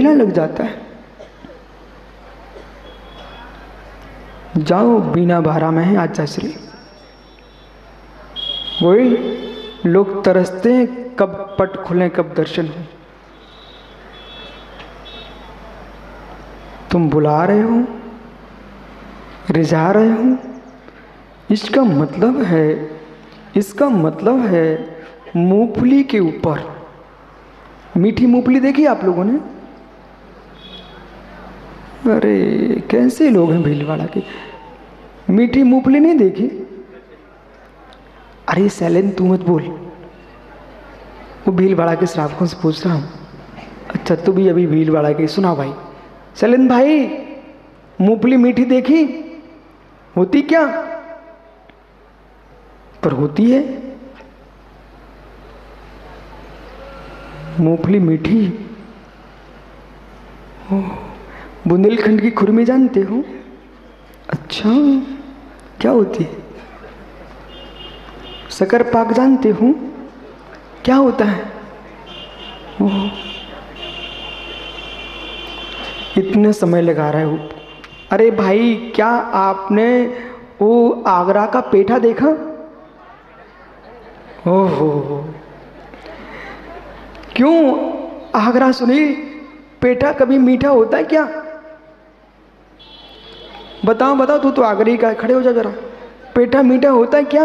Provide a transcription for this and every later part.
मेला लग जाता है। जाओ बीना बारा में है आचाश्री, वही लोग तरसते हैं कब पट खुले कब दर्शन हो। तुम बुला रहे हो, रिझा रहे हो, इसका मतलब है मूंगफली के ऊपर, मीठी मूंगफली देखी आप लोगों ने? अरे कैसे लोग हैं भीलवाड़ा के, मीठी मूंगफली नहीं देखी? अरे सैलेन तू मत बोल, वो भीलवाड़ा के श्रावकों से पूछ रहा हूँ। अच्छा तू भी अभी भीलवाड़ा के, सुना भाई। सैलेन भाई मूंगफली मीठी देखी? होती क्या? पर होती है मूंगफली मीठी। बुंदेलखंड की खुरमी जानते हो? अच्छा क्या होती है? शक्कर पाक जानते हो क्या होता है? इतने समय लगा रहे हो। अरे भाई क्या आपने वो आगरा का पेठा देखा? ओहो, क्यों आगरा सुनी, पेठा कभी मीठा होता है क्या? बताओ बताओ, तू तो आगरे का है, खड़े हो जा जरा। पेठा मीठा होता है क्या?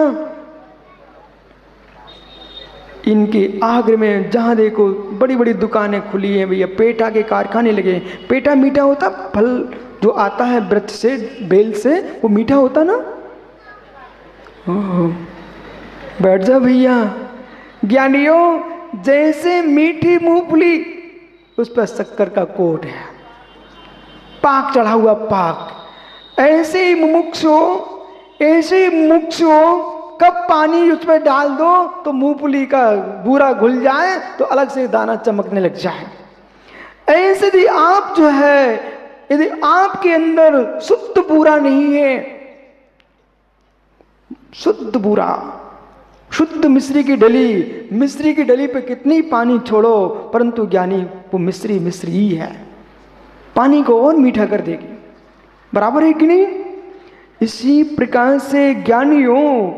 इनके आगरे में जहां देखो बड़ी बड़ी दुकानें खुली हैं भैया, पेठा के कारखाने लगे हैं। पेठा मीठा होता? फल जो आता है वृक्ष से, बेल से, वो मीठा होता ना? बैठ जा भैया। ज्ञानियों, जैसे मीठी मूंगफली उस पर शक्कर का कोट है, पाक चढ़ा हुआ पाक, ऐसे ही मुमुक्षु कब पानी उस पर डाल दो तो मूंगफली का बूरा घुल जाए तो अलग से दाना चमकने लग जाए। ऐसे यदि आप जो है, यदि आपके अंदर शुद्ध बूरा नहीं है, शुद्ध बूरा, शुद्ध मिश्री की डली पे कितनी पानी छोड़ो परंतु ज्ञानी वो मिश्री ही है, पानी को और मीठा कर देगी। बराबर है कि नहीं? इसी प्रकार से ज्ञानियों,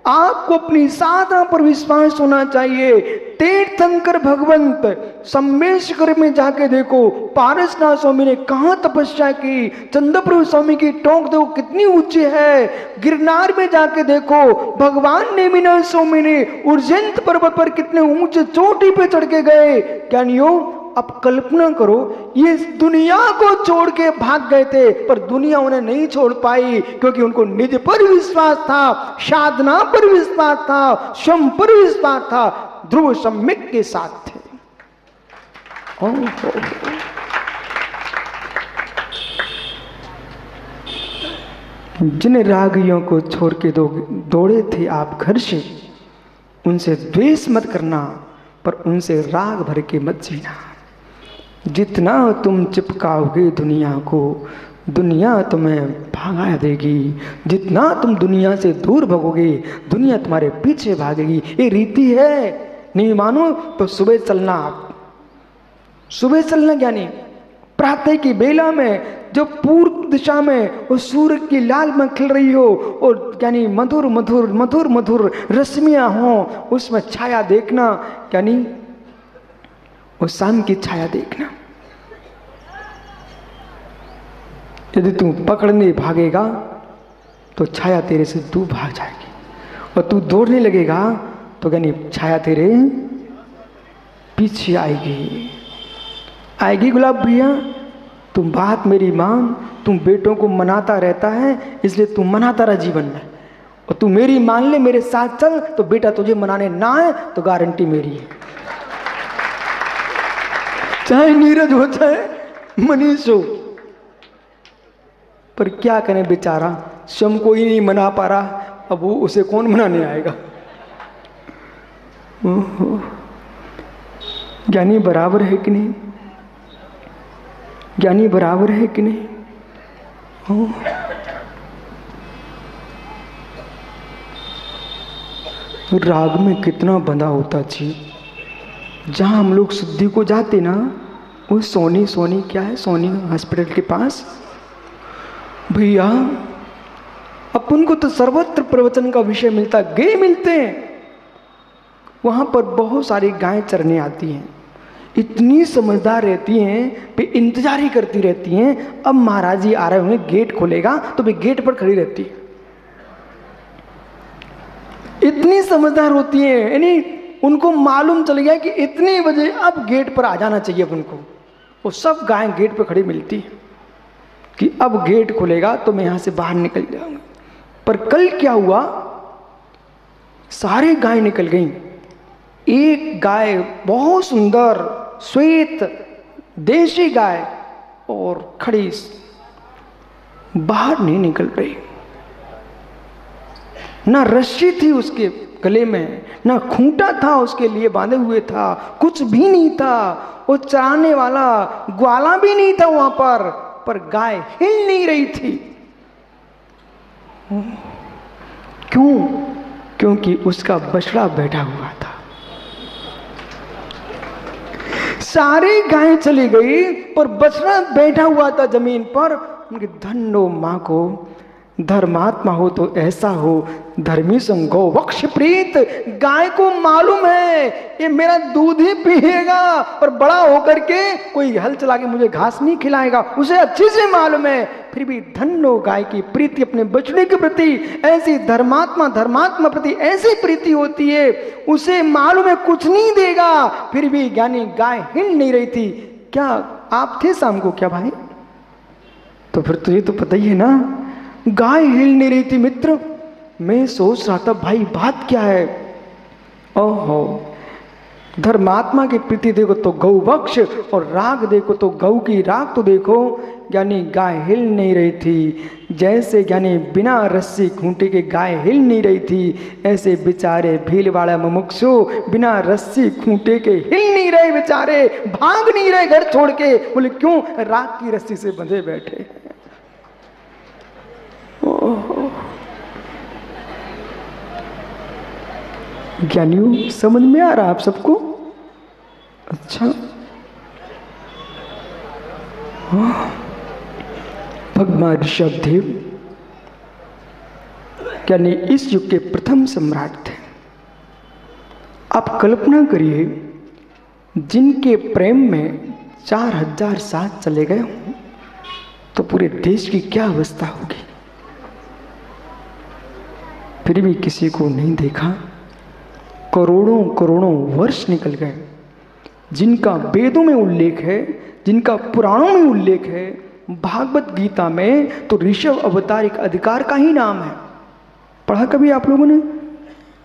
आपको अपनी साधना पर विश्वास होना चाहिए। तीर्थंकर भगवंत सम्मेश्वर में जाके देखो, पारसनाथ स्वामी ने कहां तपस्या की, चंद्रप्रभु स्वामी की टोंक देखो कितनी ऊंची है। गिरनार में जाके देखो, भगवान नेमिनाथ स्वामी ने उर्जंत पर्वत पर कितने ऊंचे चोटी पे चढ़ के गए। ज्ञानियों, अब कल्पना करो, ये दुनिया को छोड़ के भाग गए थे पर दुनिया उन्हें नहीं छोड़ पाई, क्योंकि उनको निज पर विश्वास था, साधना पर विश्वास था, स्वयं पर विश्वास था, ध्रुव सम्यक के साथ थे। जिन रागियों को छोड़ के दौड़े थे आप घर से, उनसे द्वेष मत करना पर उनसे राग भर के मत जीना। जितना तुम चिपकाओगे दुनिया को, दुनिया तुम्हें भागा देगी। जितना तुम दुनिया से दूर भगोगे, दुनिया तुम्हारे पीछे भागेगी। ये रीति है, नहीं मानो तो सुबह चलना ज्ञानी। प्रातः की बेला में जो पूर्व दिशा में वो सूर्य की लाल में खिल रही हो और यानी मधुर मधुर मधुर मधुर रश्मियां हो, उसमें छाया देखना, यानी उस शाम की छाया देखना। यदि तू पकड़ने भागेगा तो छाया तेरे से दूर भाग जाएगी, और तू दौड़ने लगेगा तो यानी छाया तेरे पीछे आएगी। गुलाब भैया, तुम बात मेरी मान, तुम बेटों को मनाता रहता है इसलिए तू मनाता रहा जीवन में, और तू मेरी मान ले, मेरे साथ चल तो बेटा तुझे मनाने ना है तो गारंटी मेरी है। चाहे नीरज हो चाहे मनीष हो, पर क्या करें बेचारा, स्वयं को ही नहीं मना पा रहा, अब वो उसे कौन मनाने आएगा। ज्ञानी बराबर है कि नहीं? ज्ञानी बराबर है कि नहीं? राग में कितना बंधा होता जी। जहां हम लोग शुद्धि को जाते ना, वो सोनी क्या है, सोनी हॉस्पिटल के पास। भैया अपन को तो सर्वत्र प्रवचन का विषय मिलता, गे मिलते हैं। वहां पर बहुत सारी गायें चरने आती हैं, इतनी समझदार रहती हैं, पे इंतजार ही करती रहती हैं। अब महाराज जी आ रहे होंगे, गेट खोलेगा तो वे गेट पर खड़ी रहती है। इतनी समझदार होती हैं, यानी उनको मालूम चल गया कि इतने बजे अब गेट पर आ जाना चाहिए उनको। वो सब गायें गेट पर खड़ी मिलती हैं कि अब गेट खुलेगा तो मैं यहां से बाहर निकल जाऊंगा। पर कल क्या हुआ, सारी गायें निकल गईं, एक गाय बहुत सुंदर श्वेत देशी गाय और खड़ी बाहर नहीं निकल रही। ना रस्सी थी उसके गले में, ना खूंटा था उसके लिए बांधे हुए था, कुछ भी नहीं था। वो चराने वाला ग्वाला भी नहीं था वहां पर गाय हिल नहीं रही थी। क्यों? क्योंकि उसका बछड़ा बैठा हुआ था। सारी गायें चली गई पर बछड़ा बैठा हुआ था जमीन पर। उनके धन्नो मां को, धर्मात्मा हो तो ऐसा हो, धर्मी संगो वक्ष प्रीत। गाय को मालूम है ये मेरा दूध ही पिएगा और बड़ा होकर के कोई हल चला के मुझे घास नहीं खिलाएगा, उसे अच्छे से मालूम है। फिर भी धन्नो गाय की प्रीति अपने बछड़े के प्रति, ऐसी धर्मात्मा प्रति ऐसी प्रीति होती है, उसे मालूम है कुछ नहीं देगा। फिर भी ज्ञानी गाय हिल नहीं रही थी। क्या आप थे शाम को क्या भाई? तो फिर तुझे तो पता ही है ना, गाय हिल नहीं रही थी मित्र। मैं सोच रहा था भाई बात क्या है। ओहो, धर्मात्मा की प्रीति देखो तो गौ वक्ष, और राग देखो तो गौ की राग तो देखो। यानी गाय हिल नहीं रही थी। जैसे यानी बिना रस्सी खूंटे के गाय हिल नहीं रही थी, ऐसे बेचारे भीलवाड़ा मुमुक्षु बिना रस्सी खूंटे के हिल नहीं रहे, बेचारे भाग नहीं रहे घर छोड़ के। बोले क्यों? राग की रस्सी से बंधे बैठे। ज्ञानियों समझ में आ रहा आप सबको? अच्छा, भगवान ऋषभदेव यानी इस युग के प्रथम सम्राट थे। आप कल्पना करिए, जिनके प्रेम में 4000 साल चले गए हों तो पूरे देश की क्या अवस्था होगी। फिर भी किसी को नहीं देखा। करोड़ों करोड़ों वर्ष निकल गए। जिनका वेदों में उल्लेख है, जिनका पुराणों में उल्लेख है, भागवत गीता में तो ऋषभ अवतार एक अधिकार का ही नाम है। पढ़ा कभी आप लोगों ने?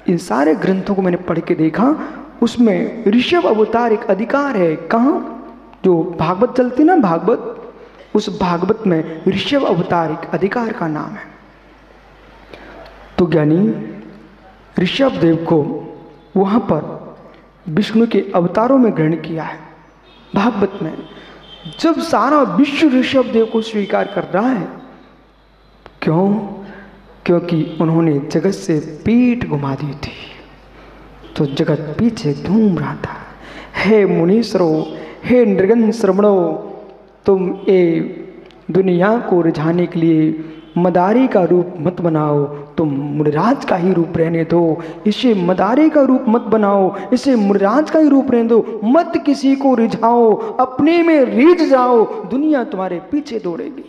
इन सारे ग्रंथों को मैंने पढ़ के देखा, उसमें ऋषभ अवतार एक अधिकार है। कहाँ? जो भागवत चलती ना, भागवत, उस भागवत में ऋषभ अवतार एक अधिकार का नाम है। तो ज्ञानी ऋषभ देव को वहां पर विष्णु के अवतारों में ग्रहण किया है। भागवत में जब सारा विश्व ऋषभ देव को स्वीकार कर रहा है, क्यों? क्योंकि उन्होंने जगत से पीठ घुमा दी थी, तो जगत पीछे घूम रहा था। हे मुनीश्वरो, हे नृगन श्रवणो, तुम ये दुनिया को रिझाने के लिए मदारी का रूप मत बनाओ, तुम मुनिराज का ही रूप रहने दो। इसे मदारी का रूप मत बनाओ, इसे मुनिराज का ही रूप रहने दो। मत किसी को रिझाओ, अपने में रीझ जाओ, दुनिया तुम्हारे पीछे दौड़ेगी।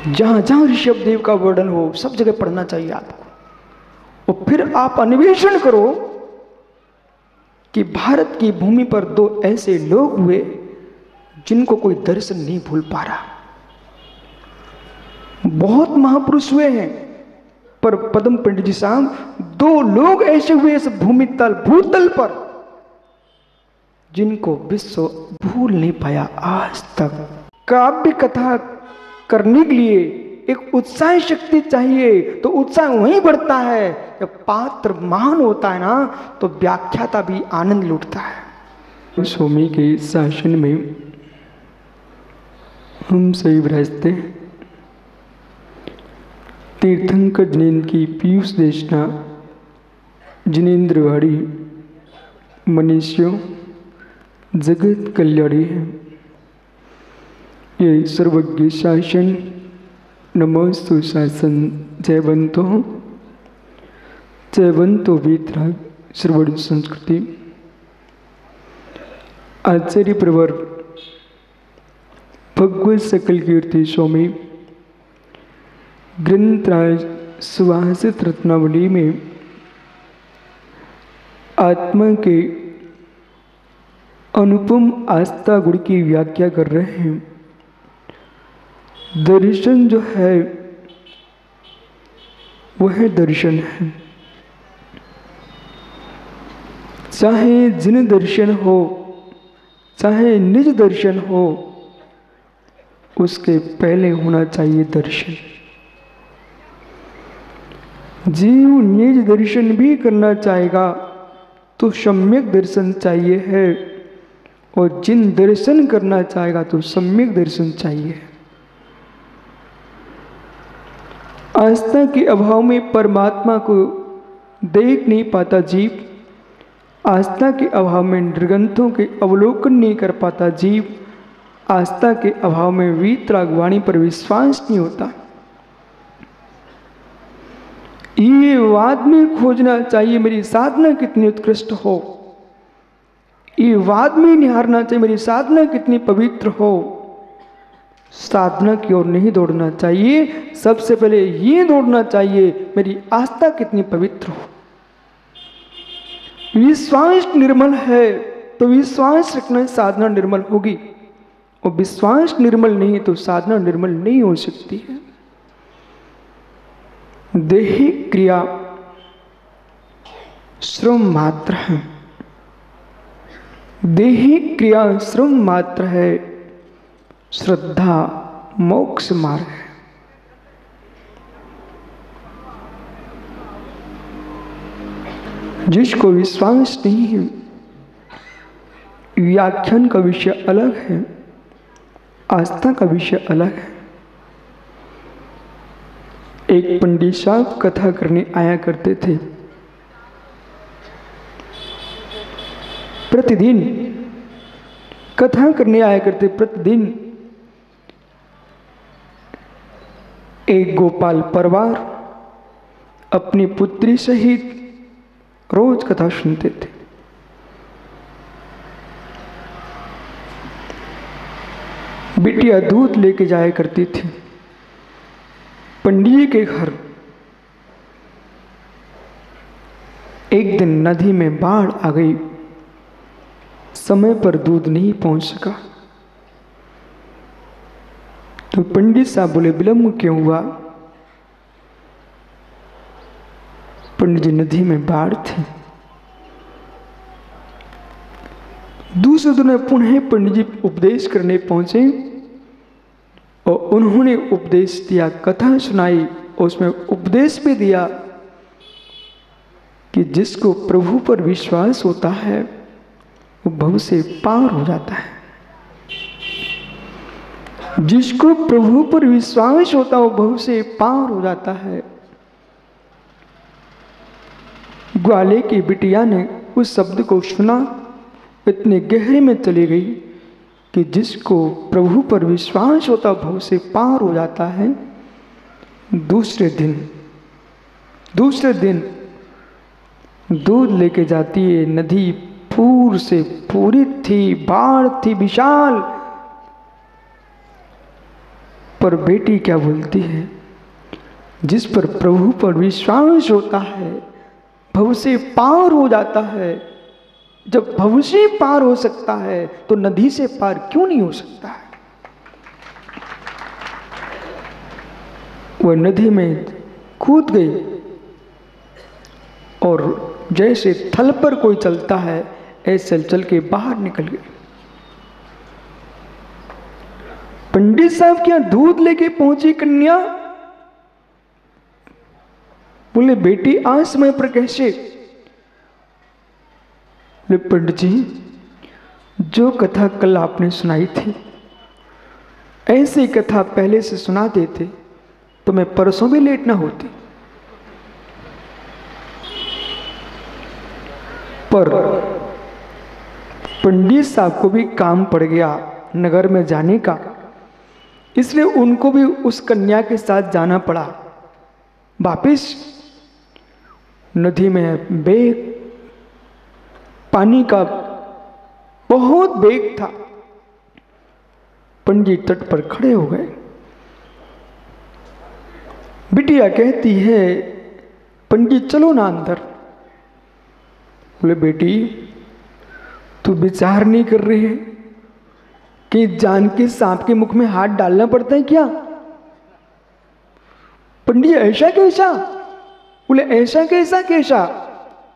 जहां जहां ऋषभ देव का वर्णन हो, सब जगह पढ़ना चाहिए आपको। और फिर आप अन्वेषण करो कि भारत की भूमि पर 2 ऐसे लोग हुए जिनको कोई दर्शन नहीं भूल पा रहा। बहुत महापुरुष हुए हैं, पर पद्म पंडित जी साहब 2 लोग ऐसे हुए इस भूमि तल, भूतल पर, जिनको विश्व भूल नहीं पाया आज तक। काव्य कथा करने के लिए एक उत्साह शक्ति चाहिए, तो उत्साह वहीं बढ़ता है जब पात्र महान होता है ना, तो व्याख्याता भी आनंद लूटता है। स्वामी के शासन में हम सही रहते तीर्थंकर जैन की पीयूष देशना जिनेन्द्रवाड़ी मनुष्यों जगत कल्याणी है। ये सर्वज्ञ शासन नमस्तु शासन जयवंतो वीतराग श्रवण संस्कृति। आचार्य प्रवर भगवत सकल कीर्ति स्वामी ग्रंथराज सुभाषित रत्नावली में आत्मा के अनुपम आस्था गुण की व्याख्या कर रहे हैं। दर्शन जो है वह दर्शन है, चाहे जिन दर्शन हो चाहे निज दर्शन हो, उसके पहले होना चाहिए दर्शन। जीव निज दर्शन भी करना चाहेगा तो सम्यक दर्शन चाहिए है, और जिन दर्शन करना चाहेगा तो सम्यक दर्शन चाहिए। आस्था के अभाव में परमात्मा को देख नहीं पाता जीव, आस्था के अभाव में निर्ग्रंथों के अवलोकन नहीं कर पाता जीव, आस्था के अभाव में वीतराग वाणी पर विश्वास नहीं होता। ये वाद में खोजना चाहिए मेरी साधना कितनी उत्कृष्ट हो, ये वाद में निहारना चाहिए मेरी साधना कितनी पवित्र हो। साधना की ओर नहीं दौड़ना चाहिए, सबसे पहले ये दौड़ना चाहिए मेरी आस्था कितनी पवित्र हो। विश्वास निर्मल है तो विश्वास रखना साधना निर्मल होगी, और विश्वास निर्मल नहीं तो साधना निर्मल नहीं हो सकती है। दैहिक क्रिया श्रम मात्र है, दैहिक क्रिया श्रम मात्र है, श्रद्धा मोक्ष मार्ग है। जिसको विश्वास नहीं है, व्याख्यान का विषय अलग है, आस्था का विषय अलग है। एक पंडित साहब कथा करने आया करते थे। प्रतिदिन कथा करने आया करते, प्रतिदिन एक गोपाल परिवार अपनी पुत्री सहित रोज कथा सुनते थे। बिटिया दूध लेके जाया करती थी पंडित के घर। एक दिन नदी में बाढ़ आ गई, समय पर दूध नहीं पहुंच सका, तो पंडित साहब बोले विलंब क्यों हुआ? पंडित जी नदी में बाढ़ थी। दूसरे दिन पुनः पंडित जी उपदेश करने पहुंचे और उन्होंने उपदेश दिया, कथा सुनाई, और उसमें उपदेश भी दिया कि जिसको प्रभु पर विश्वास होता है वो भव से पार हो जाता है। जिसको प्रभु पर विश्वास होता है वो भव से पार हो जाता है। ग्वाले की बिटिया ने उस शब्द को सुना, इतने गहरे में चली गई कि जिसको प्रभु पर विश्वास होता भव से पार हो जाता है। दूसरे दिन दूध लेके जाती है, नदी पूर से पूरी थी, बाढ़ थी विशाल, पर बेटी क्या बोलती है? जिस पर प्रभु पर विश्वास होता है भव से पार हो जाता है। जब भव से पार हो सकता है तो नदी से पार क्यों नहीं हो सकता है? वह नदी में कूद गई और जैसे थल पर कोई चलता है ऐसे चल के बाहर निकल गई। पंडित साहब क्या दूध लेके पहुंची कन्या। बोले बेटी आज समय पर कैसे? पंडित जी जो कथा कल आपने सुनाई थी ऐसी कथा पहले से सुना देते तो मैं परसों भी लेट ना होती। पर पंडित साहब को भी काम पड़ गया नगर में जाने का, इसलिए उनको भी उस कन्या के साथ जाना पड़ा। वापिस नदी में बेग, पानी का बहुत बेग था। पंडित तट पर खड़े हो गए। बिटिया कहती है, पंडित चलो ना अंदर। बोले बेटी तू विचार नहीं कर रही है कि जान के सांप के मुख में हाथ डालना पड़ता है क्या? पंडित ऐसा कैसा? बोले ऐसा कैसा कैसा?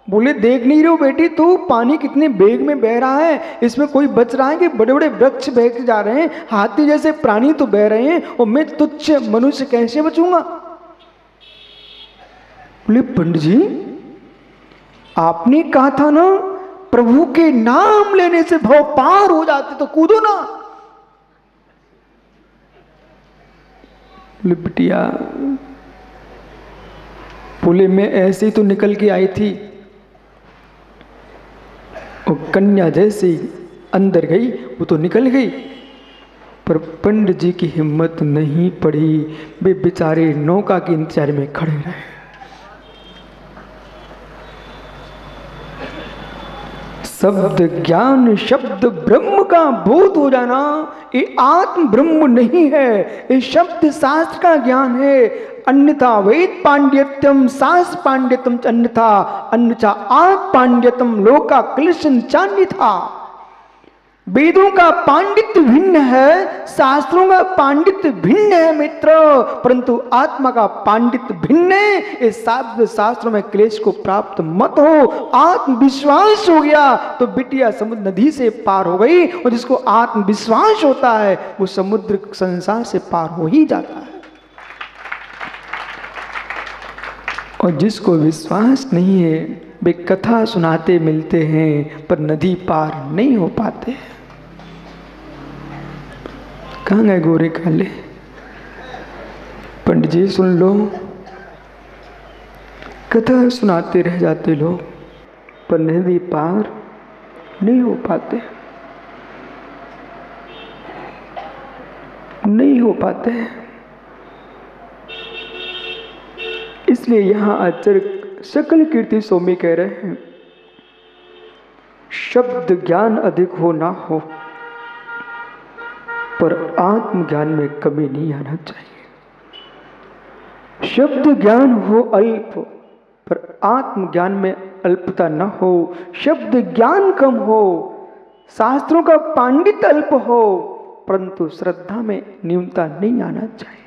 बोले देख नहीं रहे हो बेटी तू, पानी कितने बेग में बह रहा है, इसमें कोई बच रहा है कि बड़े बड़े वृक्ष बह जा रहे हैं, हाथी जैसे प्राणी तो बह रहे हैं, और मैं तुच्छ मनुष्य कैसे बचूंगा? बोले पंडित जी आपने कहा था ना प्रभु के नाम लेने से भव पार हो जाते, तो कूदो ना। बोले बिटिया, बोले मैं ऐसे ही तो निकल के आई थी, और कन्या जैसे ही अंदर गई वो तो निकल गई, पर पंडित जी की हिम्मत नहीं पड़ी, वे बेचारे नौका के इंतजार में खड़े रहे। शब्द ज्ञान, शब्द ब्रह्म का बोध हो जाना, ये आत्म ब्रह्म नहीं है, ये शब्द शास्त्र का ज्ञान है। अन्यथा वेद पांडित्यम शास्त्र पांडित्यम अन्यथा अन्यथा आत्म पांडित्यम लोका क्लेशन चान्यथा। वेदों का पांडित्य भिन्न है, शास्त्रों का पांडित्य भिन्न है मित्र, परंतु आत्मा का पांडित्य भिन्न है। इस शास्त्रों में क्लेश को प्राप्त मत हो। आत्मविश्वास हो गया तो बिटिया समुद्र नदी से पार हो गई, और जिसको आत्मविश्वास होता है वो समुद्र संसार से पार हो ही जाता है। और जिसको विश्वास नहीं है वे कथा सुनाते मिलते हैं पर नदी पार नहीं हो पाते। कहाँ गए गोरे काले? पंडित जी सुन लो, कथा सुनाते रह जाते लोग पर नदी पार नहीं हो पाते, नहीं हो पाते। इसलिए यहां आचार्य सकल कीर्ति स्वामी कह रहे हैं, शब्द ज्ञान अधिक हो ना हो पर आत्मज्ञान में कमी नहीं आना चाहिए। शब्द ज्ञान हो अल्प पर आत्मज्ञान में अल्पता न हो। शब्द ज्ञान कम हो, शास्त्रों का पांडित्य अल्प हो, परंतु श्रद्धा में न्यूनता नहीं आना चाहिए।